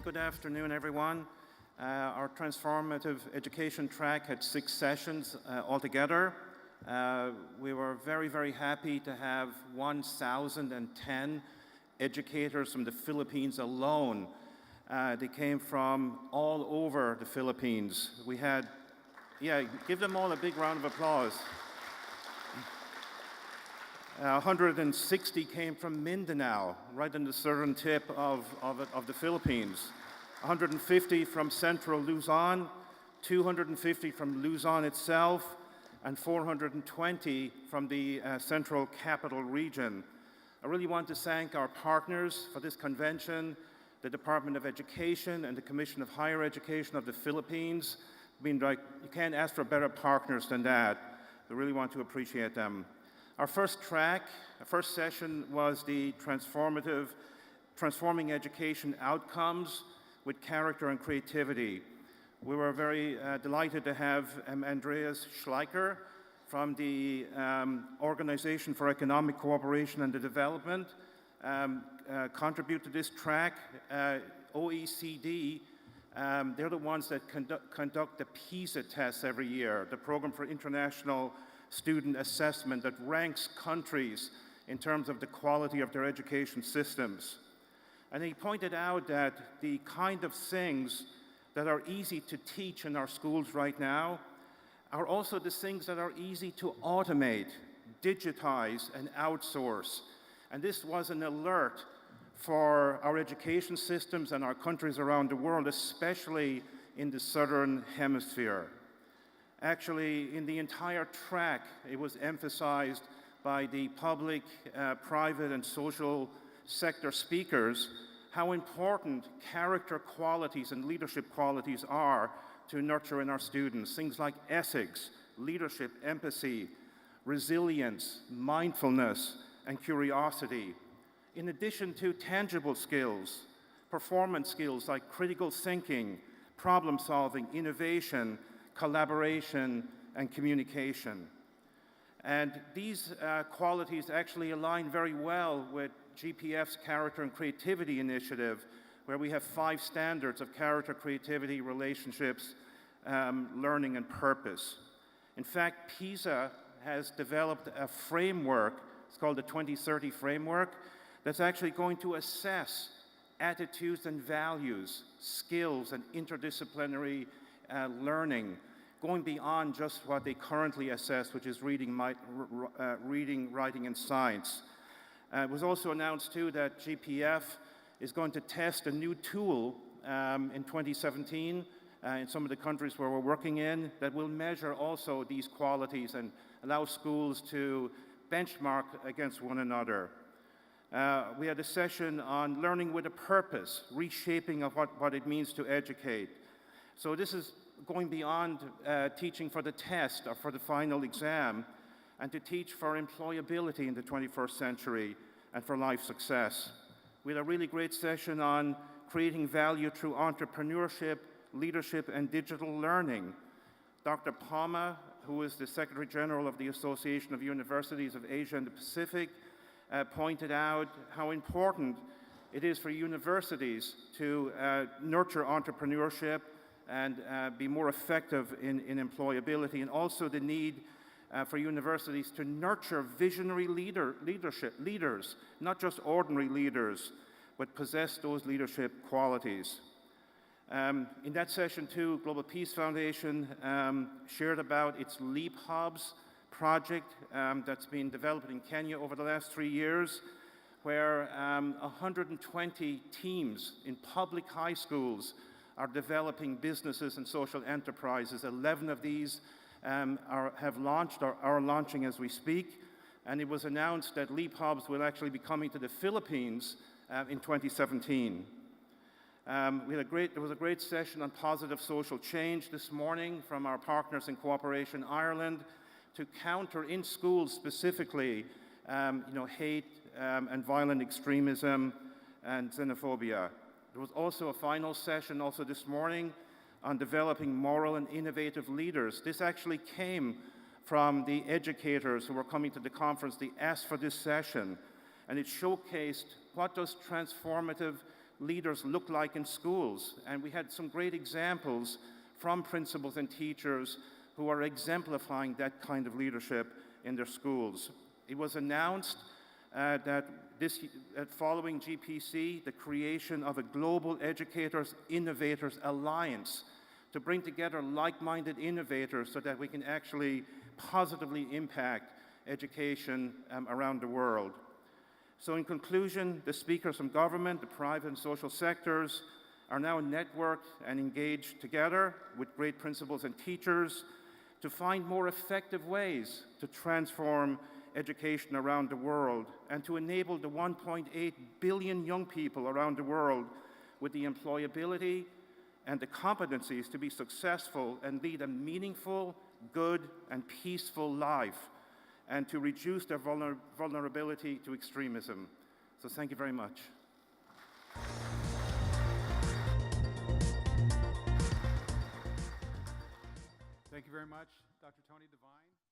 Good afternoon, everyone. Our transformative education track had 6 sessions altogether. We were very, very happy to have 1,010 educators from the Philippines alone. They came from all over the Philippines. We had, give them all a big round of applause. 160 came from Mindanao, right in the southern tip of the Philippines. 150 from central Luzon, 250 from Luzon itself, and 420 from the central capital region. I really want to thank our partners for this convention, the Department of Education and the Commission of Higher Education of the Philippines. I mean, you can't ask for better partners than that. I really want to appreciate them. Our first session was the Transforming Education Outcomes with Character and Creativity. We were very delighted to have Andreas Schleicher from the Organization for Economic Cooperation and Development contribute to this track. OECD, they're the ones that conduct the PISA tests every year, the Program for International Student Assessment that ranks countries in terms of the quality of their education systems. And he pointed out that the kind of things that are easy to teach in our schools right now are also the things that are easy to automate, digitize, and outsource. And this was an alert for our education systems and our countries around the world, especially in the Southern Hemisphere. Actually, in the entire track, it was emphasized by the public, private, and social sector speakers how important character qualities and leadership qualities are to nurture in our students. Things like ethics, leadership, empathy, resilience, mindfulness, and curiosity. In addition to tangible skills, performance skills like critical thinking, problem solving, innovation, collaboration, and communication. And these qualities actually align very well with GPF's Character and Creativity Initiative, where we have 5 standards of character, creativity, relationships, learning, and purpose. In fact, PISA has developed a framework, it's called the 2030 Framework, that's actually going to assess attitudes and values, skills, and interdisciplinary learning, going beyond just what they currently assess, which is reading, writing, and science. It was also announced, too, that GPF is going to test a new tool in 2017 in some of the countries where we're working in that will measure also these qualities and allow schools to benchmark against one another. We had a session on learning with a purpose, reshaping of what it means to educate. So this is going beyond teaching for the test or for the final exam, and to teach for employability in the 21st century and for life success. We had a really great session on creating value through entrepreneurship, leadership, and digital learning. Dr. Palma, who is the Secretary General of the Association of Universities of Asia and the Pacific, pointed out how important it is for universities to nurture entrepreneurship and be more effective in employability, and also the need for universities to nurture visionary leaders, not just ordinary leaders, but possess those leadership qualities. In that session, too, Global Peace Foundation shared about its Leap Hubs project that's been developed in Kenya over the last 3 years, where 120 teams in public high schools are developing businesses and social enterprises. 11 of these have launched or are launching as we speak, and it was announced that Leap Hubs will actually be coming to the Philippines in 2017. There was a great session on positive social change this morning from our partners in Cooperation Ireland to counter in schools specifically hate and violent extremism and xenophobia. There was also a final session also this morning on developing moral and innovative leaders. This actually came from the educators who were coming to the conference. They asked for this session, and it showcased what does transformative leaders look like in schools. And we had some great examples from principals and teachers who are exemplifying that kind of leadership in their schools. It was announced that following GPC, the creation of a Global Educators Innovators Alliance to bring together like-minded innovators so that we can actually positively impact education around the world. So in conclusion, the speakers from government, the private and social sectors are now networked and engaged together with great principals and teachers to find more effective ways to transform education around the world and to enable the 1.8 billion young people around the world with the employability and the competencies to be successful and lead a meaningful, good, and peaceful life, and to reduce their vulnerability to extremism. So thank you very much. Thank you very much, Dr. Tony Devine.